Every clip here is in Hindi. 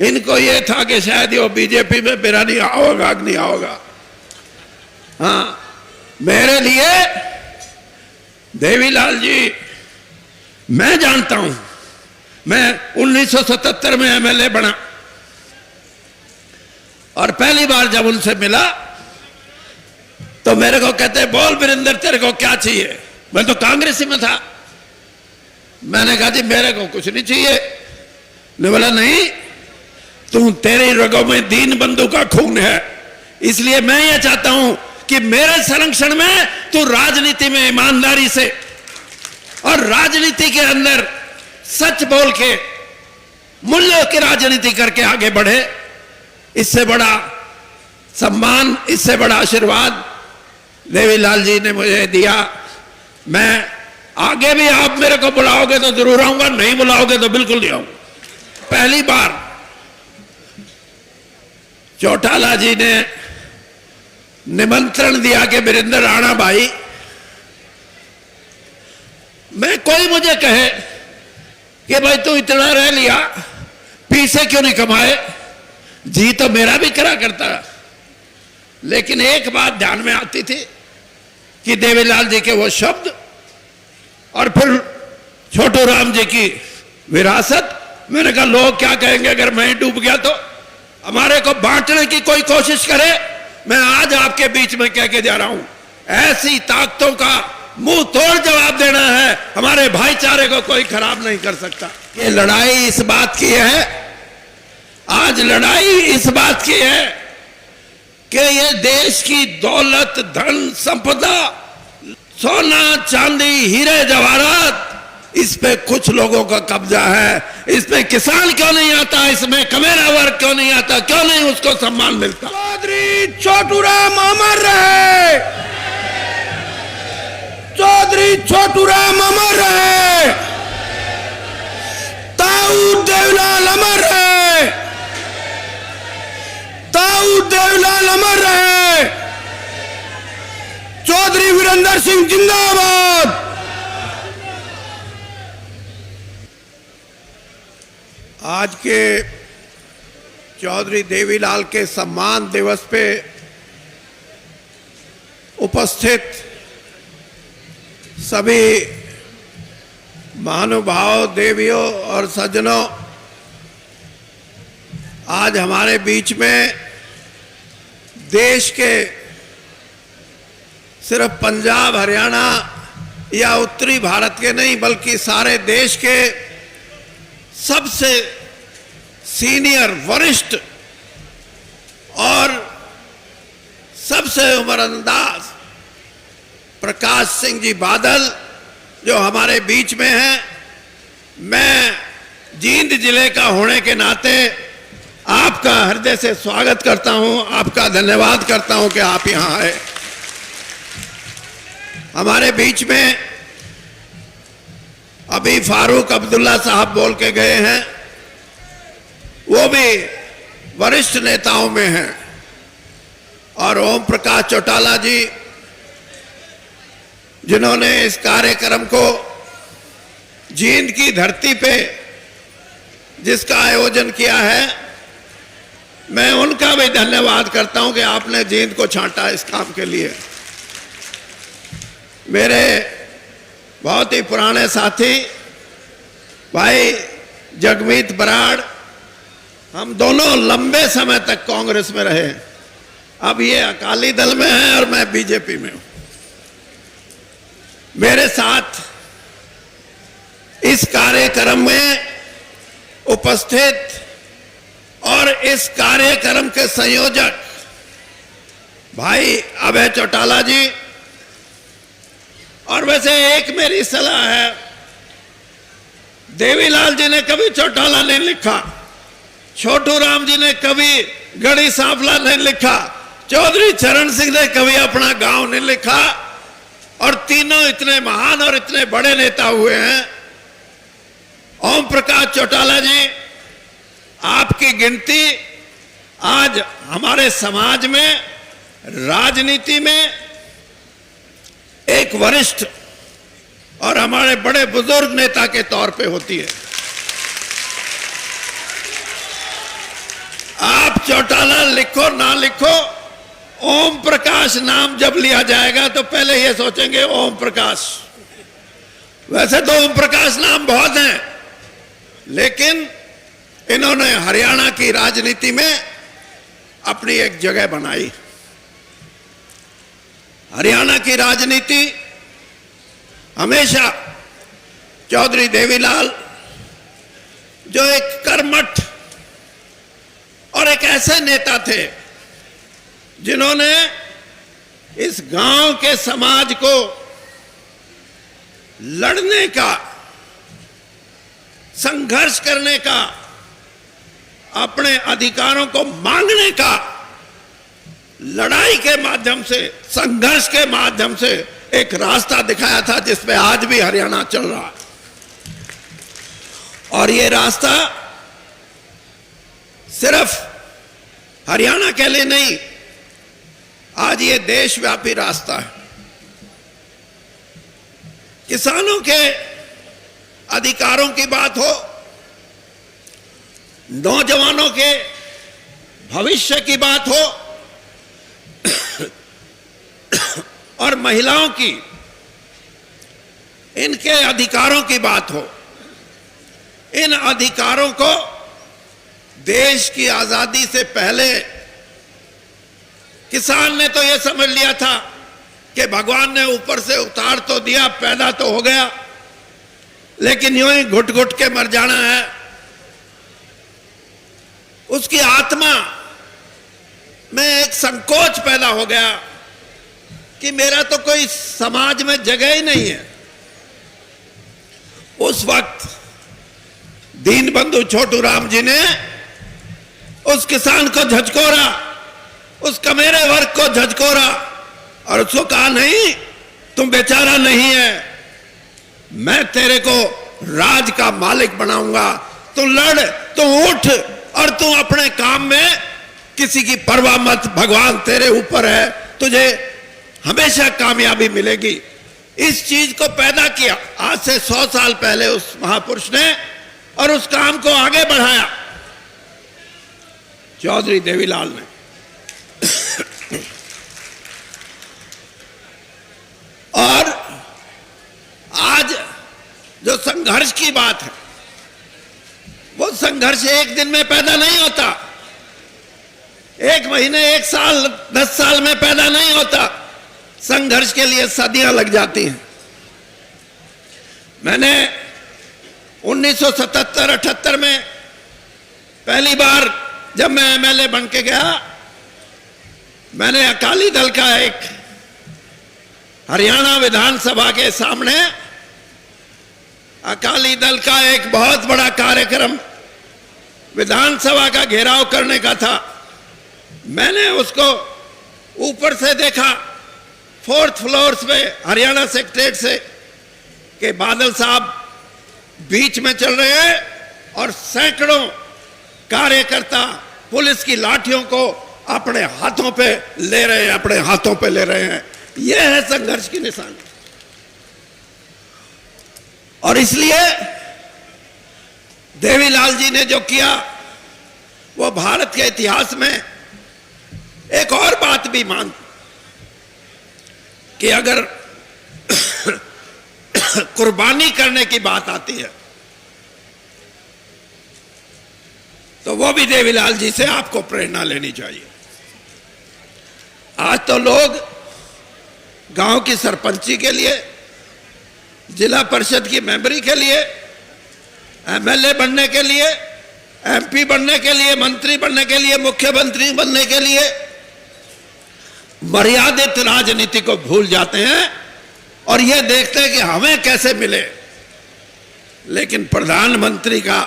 इनको ये था कि शायद ये बीजेपी में मेरा नहीं आओगा नहीं आओगा। हाँ, मेरे लिए देवीलाल जी, मैं जानता हूं, मैं 1977 में एमएलए बना और पहली बार जब उनसे मिला तो मेरे को कहते बोल वीरेंद्र तेरे को क्या चाहिए। मैं तो कांग्रेस में था। मैंने कहा जी मेरे को कुछ नहीं चाहिए। ने बोला नहीं, तू तेरी रगों में दीन बंधु का खून है, इसलिए मैं ये चाहता हूं कि मेरे संरक्षण में तू राजनीति में ईमानदारी से और राजनीति के अंदर सच बोल के मूल्यों की राजनीति करके आगे बढ़े। इससे बड़ा सम्मान, इससे बड़ा आशीर्वाद देवीलाल जी ने मुझे दिया। मैं आगे भी आप मेरे को बुलाओगे तो जरूर आऊंगा, नहीं बुलाओगे तो बिल्कुल नहीं आऊंगा। पहली बार चौटाला जी ने निमंत्रण दिया कि वीरेंद्र राणा भाई, मैं कोई मुझे कहे कि भाई तू इतना रह लिया, पैसे क्यों नहीं कमाए, जी तो मेरा भी करा करता, लेकिन एक बात ध्यान में आती थी कि देवीलाल जी के वो शब्द और फिर छोटू राम जी की विरासत। मैंने कहा लोग क्या कहेंगे अगर मैं डूब गया तो, हमारे को बांटने की कोई कोशिश करे। मैं आज आपके बीच में कह के जा रहा हूं, ऐसी ताकतों का मुंह तोड़ जवाब देना है, हमारे भाईचारे को कोई खराब नहीं कर सकता। ये लड़ाई इस बात की है, आज लड़ाई इस बात की है कि ये देश की दौलत, धन, संपदा, सोना, चांदी, हीरे जवाहरात, इस पे कुछ लोगों का कब्जा है। इसमें किसान क्यों नहीं आता, इसमें कमेरा वर्ग क्यों नहीं आता, क्यों नहीं उसको सम्मान मिलता। चौधरी छोटू राम अमर रहे, चौधरी छोटू राम अमर रहे, ताऊ देवीलाल अमर रहे, ताऊ देवीलाल अमर रहे, चौधरी वीरेंद्र सिंह जिंदाबाद। आज के चौधरी देवीलाल के सम्मान दिवस पे उपस्थित सभी महानुभाव, देवियों और सज्जनों, आज हमारे बीच में देश के सिर्फ पंजाब, हरियाणा या उत्तरी भारत के नहीं बल्कि सारे देश के सबसे सीनियर, वरिष्ठ और सबसे उम्रअंदाज प्रकाश सिंह जी बादल जो हमारे बीच में हैं। मैं जींद जिले का होने के नाते आपका हृदय से स्वागत करता हूं, आपका धन्यवाद करता हूं कि आप यहां आए। हमारे बीच में अभी फारूक अब्दुल्ला साहब बोल के गए हैं, वो भी वरिष्ठ नेताओं में हैं, और ओम प्रकाश चौटाला जी जिन्होंने इस कार्यक्रम को जींद की धरती पे जिसका आयोजन किया है, मैं उनका भी धन्यवाद करता हूं कि आपने जींद को छांटा इस काम के लिए। मेरे बहुत ही पुराने साथी भाई जगमीत बराड़, हम दोनों लंबे समय तक कांग्रेस में रहे, अब ये अकाली दल में हैं और मैं बीजेपी में हूं। मेरे साथ इस कार्यक्रम में उपस्थित और इस कार्यक्रम के संयोजक भाई अभय चौटाला जी, और वैसे एक मेरी सलाह है, देवीलाल जी ने कभी चौटाला नहीं लिखा, छोटू राम जी ने कभी गढ़ी सांपला नहीं लिखा, चौधरी चरण सिंह ने कभी अपना गांव नहीं लिखा, और तीनों इतने महान और इतने बड़े नेता हुए हैं। ओम प्रकाश चौटाला जी, आपकी गिनती आज हमारे समाज में, राजनीति में एक वरिष्ठ और हमारे बड़े बुजुर्ग नेता के तौर पे होती है। आप चौटाला लिखो ना लिखो, ओम प्रकाश नाम जब लिया जाएगा तो पहले ये सोचेंगे ओम प्रकाश। वैसे तो ओम प्रकाश नाम बहुत हैं, लेकिन इन्होंने हरियाणा की राजनीति में अपनी एक जगह बनाई। हरियाणा की राजनीति हमेशा चौधरी देवीलाल, जो एक कर्मठ और एक ऐसे नेता थे जिन्होंने इस गांव के समाज को लड़ने का, संघर्ष करने का, अपने अधिकारों को मांगने का, लड़ाई के माध्यम से, संघर्ष के माध्यम से एक रास्ता दिखाया था जिसपे आज भी हरियाणा चल रहा है। और ये रास्ता सिर्फ हरियाणा के लिए नहीं, आज ये देशव्यापी रास्ता है। किसानों के अधिकारों की बात हो, नौजवानों के भविष्य की बात हो, और महिलाओं की, इनके अधिकारों की बात हो, इन अधिकारों को देश की आजादी से पहले किसान ने तो यह समझ लिया था कि भगवान ने ऊपर से उतार तो दिया, पैदा तो हो गया, लेकिन यूं ही घुट घुट के मर जाना है। उसकी आत्मा में एक संकोच पैदा हो गया कि मेरा तो कोई समाज में जगह ही नहीं है। उस वक्त दीनबंधु छोटूराम जी ने उस किसान को झकझोरा, उस कमेरे वर्ग को झकझोरा और उसको कहा, नहीं, तुम बेचारा नहीं है, मैं तेरे को राज का मालिक बनाऊंगा, तू लड़, तू उठ और तू अपने काम में किसी की परवाह मत, भगवान तेरे ऊपर है, तुझे हमेशा कामयाबी मिलेगी। इस चीज को पैदा किया आज से 100 साल पहले उस महापुरुष ने, और उस काम को आगे बढ़ाया चौधरी देवीलाल ने। और आज जो संघर्ष की बात है, वो संघर्ष एक दिन में पैदा नहीं होता, एक महीने, एक साल, 10 साल में पैदा नहीं होता। संघर्ष के लिए सदियां लग जाती हैं। मैंने 1977-78 में पहली बार जब मैं एमएलए बन के गया, मैंने अकाली दल का एक हरियाणा विधानसभा के सामने अकाली दल का एक बहुत बड़ा कार्यक्रम विधानसभा का घेराव करने का था। मैंने उसको ऊपर से देखा, 4th फ्लोर पे हरियाणा सेक्रेटरीट से, कि बादल साहब बीच में चल रहे हैं और सैकड़ों कार्यकर्ता पुलिस की लाठियों को अपने हाथों पे ले रहे हैं, अपने हाथों पे ले रहे हैं। यह है संघर्ष की निशानी। और इसलिए देवीलाल जी ने जो किया, वो भारत के इतिहास में एक और बात भी मान, कि अगर कुर्बानी करने की बात आती है तो वो भी देवीलाल जी से आपको प्रेरणा लेनी चाहिए। आज तो लोग गांव की सरपंची के लिए, जिला परिषद की मेंबरी के लिए, एमएलए बनने के लिए, एमपी बनने के लिए, मंत्री बनने के लिए, मुख्यमंत्री बनने के लिए मर्यादित राजनीति को भूल जाते हैं और यह देखते हैं कि हमें कैसे मिले। लेकिन प्रधानमंत्री का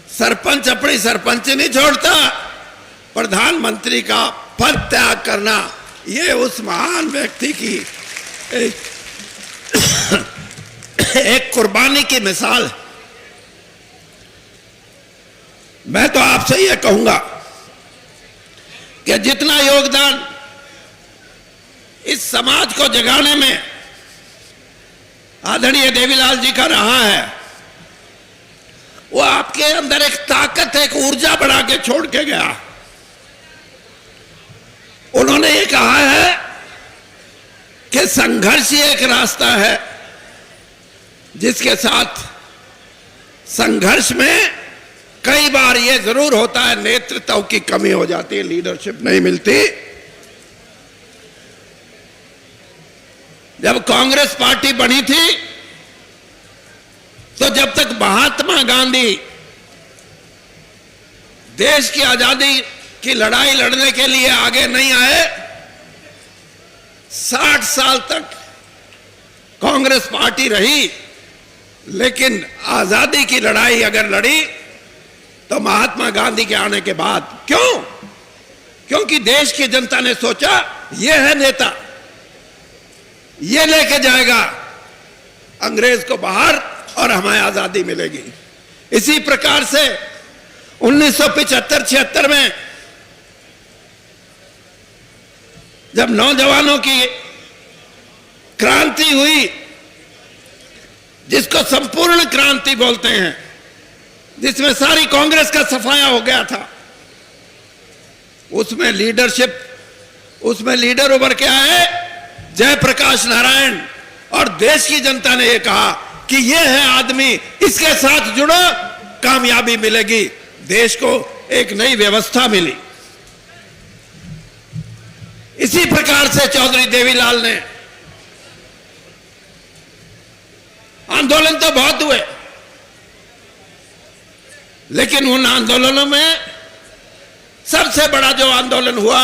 सरपंच अपनी सरपंच नहीं छोड़ता, प्रधानमंत्री का पद त्याग करना, यह उस महान व्यक्ति की एक कुर्बानी की मिसाल है। मैं तो आपसे यह कहूंगा कि जितना योगदान इस समाज को जगाने में आदरणीय देवीलाल जी का रहा है, वो आपके अंदर एक ताकत है, एक ऊर्जा बढ़ा के छोड़ के गया। उन्होंने ये कहा है कि संघर्ष ही एक रास्ता है जिसके साथ संघर्ष में कई बार ये जरूर होता है, नेतृत्व की कमी हो जाती है, लीडरशिप नहीं मिलती। जब कांग्रेस पार्टी बनी थी तो जब तक महात्मा गांधी देश की आजादी की लड़ाई लड़ने के लिए आगे नहीं आए, 60 साल तक कांग्रेस पार्टी रही। लेकिन आजादी की लड़ाई अगर लड़ी तो महात्मा गांधी के आने के बाद। क्यों? क्योंकि देश की जनता ने सोचा ये है नेता, ये लेके जाएगा अंग्रेज को बाहर और हमें आजादी मिलेगी। इसी प्रकार से 1975-76 में जब नौजवानों की क्रांति हुई, जिसको संपूर्ण क्रांति बोलते हैं, जिसमें सारी कांग्रेस का सफाया हो गया था, उसमें लीडरशिप, उसमें लीडर उभर के आए जयप्रकाश नारायण, और देश की जनता ने यह कहा कि यह है आदमी, इसके साथ जुड़ो, कामयाबी मिलेगी। देश को एक नई व्यवस्था मिली। इसी प्रकार से चौधरी देवीलाल ने आंदोलन तो बहुत हुए, लेकिन उन आंदोलनों में सबसे बड़ा जो आंदोलन हुआ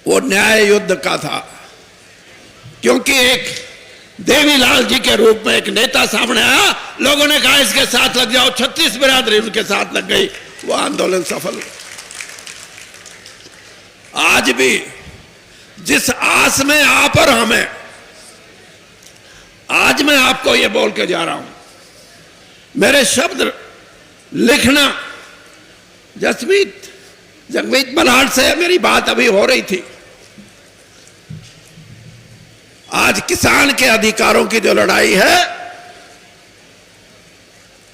वो न्याय युद्ध का था। क्योंकि एक देवीलाल जी के रूप में एक नेता सामने आया, लोगों ने कहा इसके साथ लग जाओ, 36 बिरादरी उनके साथ लग गई, वो आंदोलन सफल हुआ। आज भी जिस आस में आप और हमें, आज मैं आपको ये बोल के जा रहा हूं, मेरे शब्द लिखना, जगमीत बलहाट से मेरी बात अभी हो रही थी। आज किसान के अधिकारों की जो लड़ाई है,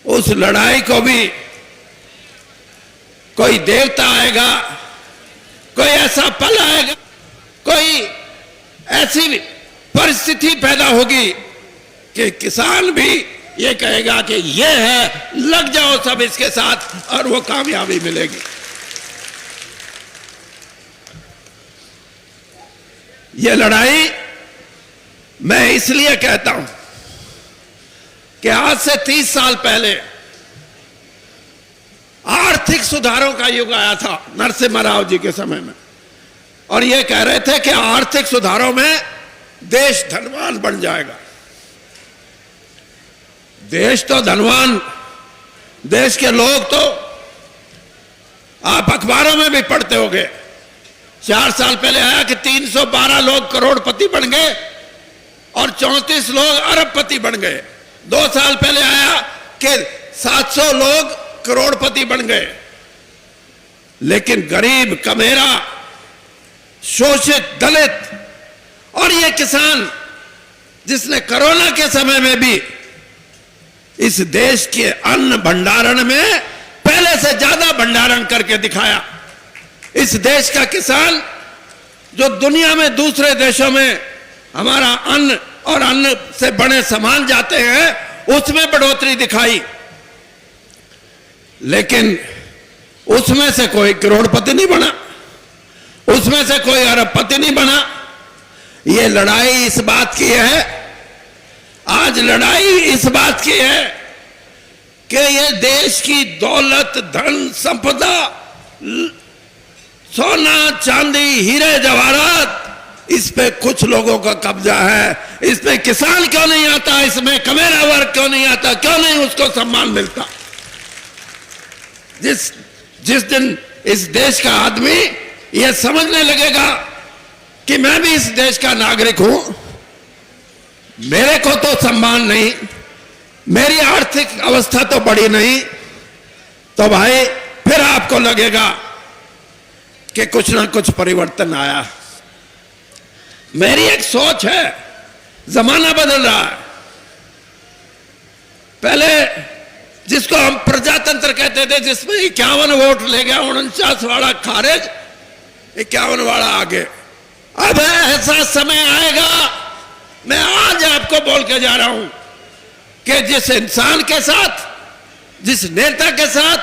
उस लड़ाई को भी कोई देवता आएगा, कोई ऐसा पल आएगा, कोई ऐसी परिस्थिति पैदा होगी कि किसान भी ये कहेगा कि ये है, लग जाओ सब इसके साथ, और वो कामयाबी मिलेगी। ये लड़ाई मैं इसलिए कहता हूं कि आज से 30 साल पहले आर्थिक सुधारों का युग आया था नरसिम्हा राव जी के समय में, और ये कह रहे थे कि आर्थिक सुधारों में देश धनवान बन जाएगा। देश तो धनवान, देश के लोग तो आप अखबारों में भी पढ़ते होंगे, 4 साल पहले आया कि 312 लोग करोड़पति बन गए और 34 लोग अरबपति बन गए। 2 साल पहले आया कि 700 लोग करोड़पति बन गए। लेकिन गरीब, कमेरा, शोषित, दलित और ये किसान, जिसने कोरोना के समय में भी इस देश के अन्न भंडारण में पहले से ज्यादा भंडारण करके दिखाया। इस देश का किसान जो दुनिया में दूसरे देशों में हमारा अन्न और अन्न से बने सामान जाते हैं, उसमें बढ़ोतरी दिखाई, लेकिन उसमें से कोई करोड़पति नहीं बना, उसमें से कोई अरबपति नहीं बना। ये लड़ाई इस बात की है, आज लड़ाई इस बात की है कि ये देश की दौलत, धन, संपदा, सोना, चांदी, हीरे जवाहरात, इस पे कुछ लोगों का कब्जा है। इसमें किसान क्यों नहीं आता, इसमें कमेरा वर्ग क्यों नहीं आता, क्यों नहीं उसको सम्मान मिलता? जिस दिन इस देश का आदमी यह समझने लगेगा कि मैं भी इस देश का नागरिक हूं, मेरे को तो सम्मान नहीं, मेरी आर्थिक अवस्था तो बड़ी नहीं, तो भाई फिर आपको लगेगा कि कुछ ना कुछ परिवर्तन आया। मेरी एक सोच है, जमाना बदल रहा है। पहले जिसको हम प्रजातंत्र कहते थे, जिसमें 51 वोट ले गया, 49 वाला खारिज, 51 वाला आगे। अब ऐसा समय आएगा, मैं आज आपको बोल के जा रहा हूं कि जिस इंसान के साथ, जिस नेता के साथ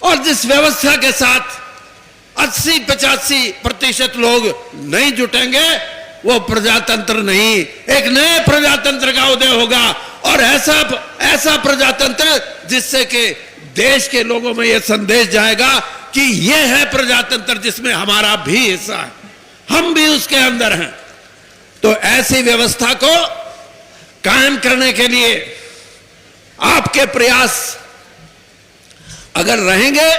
और जिस व्यवस्था के साथ 80-85% लोग नहीं जुटेंगे, वो प्रजातंत्र नहीं, एक नए प्रजातंत्र का उदय होगा। और ऐसा प्रजातंत्र जिससे कि देश के लोगों में यह संदेश जाएगा कि यह है प्रजातंत्र जिसमें हमारा भी हिस्सा है, हम भी उसके अंदर हैं। तो ऐसी व्यवस्था को कायम करने के लिए आपके प्रयास अगर रहेंगे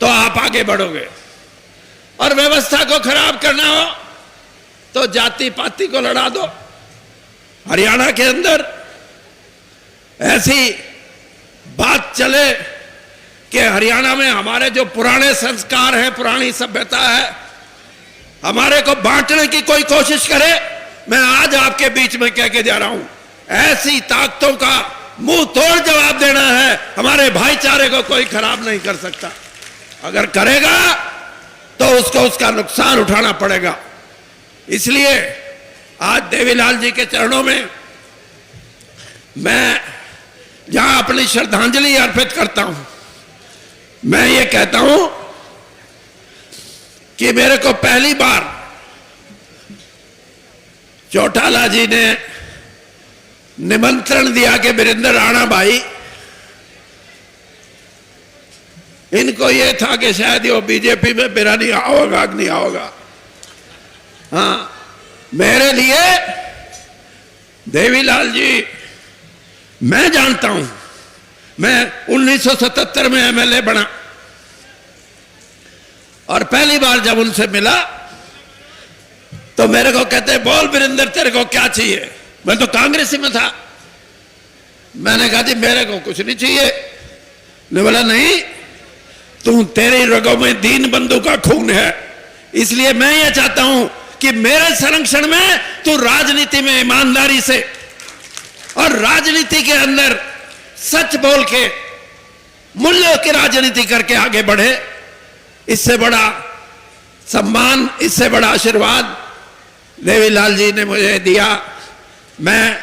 तो आप आगे बढ़ोगे, और व्यवस्था को खराब करना हो तो जाति पाति को लड़ा दो। हरियाणा के अंदर ऐसी बात चले कि हरियाणा में हमारे जो पुराने संस्कार हैं, पुरानी सभ्यता है, हमारे को बांटने की कोई कोशिश करे, मैं आज आपके बीच में कह के जा रहा हूं, ऐसी ताकतों का मुंह तोड़ जवाब देना है। हमारे भाईचारे को कोई खराब नहीं कर सकता, अगर करेगा तो उसको उसका नुकसान उठाना पड़ेगा। इसलिए आज देवीलाल जी के चरणों में मैं जहां अपनी श्रद्धांजलि अर्पित करता हूं, मैं ये कहता हूं कि मेरे को पहली बार चौटाला जी ने निमंत्रण दिया कि वीरेंद्र राणा भाई, इनको ये था कि शायद वो बीजेपी में मेरा नहीं आओगा, नहीं आओगा। हाँ, मेरे लिए देवीलाल जी, मैं जानता हूं, मैं 1977 में एमएलए बना और पहली बार जब उनसे मिला तो मेरे को कहते, बोल वीरेंद्र तेरे को क्या चाहिए। मैं तो कांग्रेसी में था। मैंने कहा जी मेरे को कुछ नहीं चाहिए। ने बोला नहीं, तू, तेरी रगों में दीन बंधु का खून है, इसलिए मैं ये चाहता हूं कि मेरे संरक्षण में तू राजनीति में ईमानदारी से और राजनीति के अंदर सच बोल के मूल्यों की राजनीति करके आगे बढ़े। इससे बड़ा सम्मान, इससे बड़ा आशीर्वाद देवीलाल जी ने मुझे दिया। मैं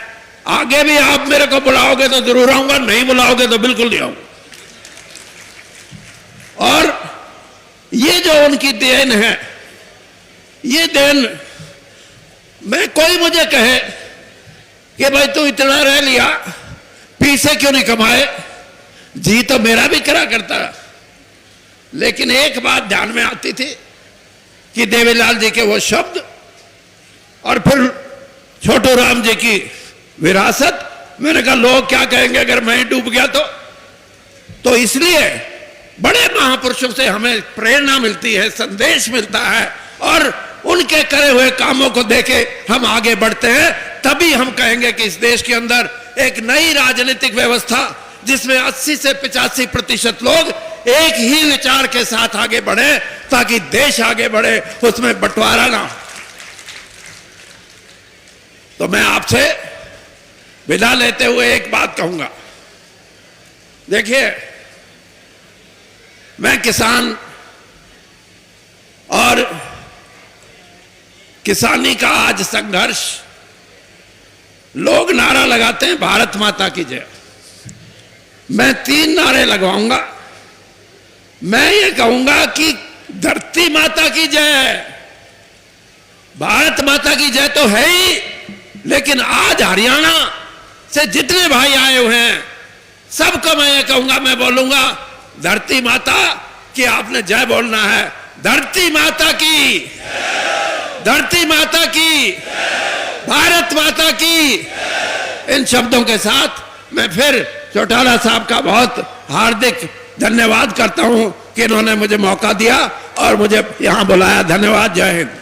आगे भी, आप मेरे को बुलाओगे तो जरूर आऊंगा, नहीं बुलाओगे तो बिल्कुल नहीं आऊंगा। और ये जो उनकी देन है, ये देन, मैं, कोई मुझे कहे कि भाई तू इतना रह लिया, पैसे क्यों नहीं कमाए, जी तो मेरा भी करा करता, लेकिन एक बात ध्यान में आती थी कि देवीलाल जी के वो शब्द और फिर छोटू राम जी की विरासत। मैंने कहा लोग क्या कहेंगे अगर मैं डूब गया तो इसलिए बड़े महापुरुषों से हमें प्रेरणा मिलती है, संदेश मिलता है, और उनके करे हुए कामों को देके हम आगे बढ़ते हैं। तभी हम कहेंगे कि इस देश के अंदर एक नई राजनीतिक व्यवस्था जिसमें 80 से 85% लोग एक ही विचार के साथ आगे बढ़े, ताकि देश आगे बढ़े, उसमें बंटवारा ना हो। तो मैं आपसे विदा लेते हुए एक बात कहूंगा। देखिए, मैं किसान और किसानी का आज संघर्ष, लोग नारा लगाते हैं भारत माता की जय, मैं 3 नारे लगवाऊंगा। मैं ये कहूंगा कि धरती माता की जय, भारत माता की जय तो है ही, लेकिन आज हरियाणा से जितने भाई आए हुए हैं सबको मैं ये कहूंगा, मैं बोलूंगा धरती माता की आपने जय बोलना है। धरती माता की, धरती माता की, भारत माता की। इन शब्दों के साथ मैं फिर चौटाला साहब का बहुत हार्दिक धन्यवाद करता हूं कि इन्होंने मुझे मौका दिया और मुझे यहां बुलाया। धन्यवाद। जय हिंद।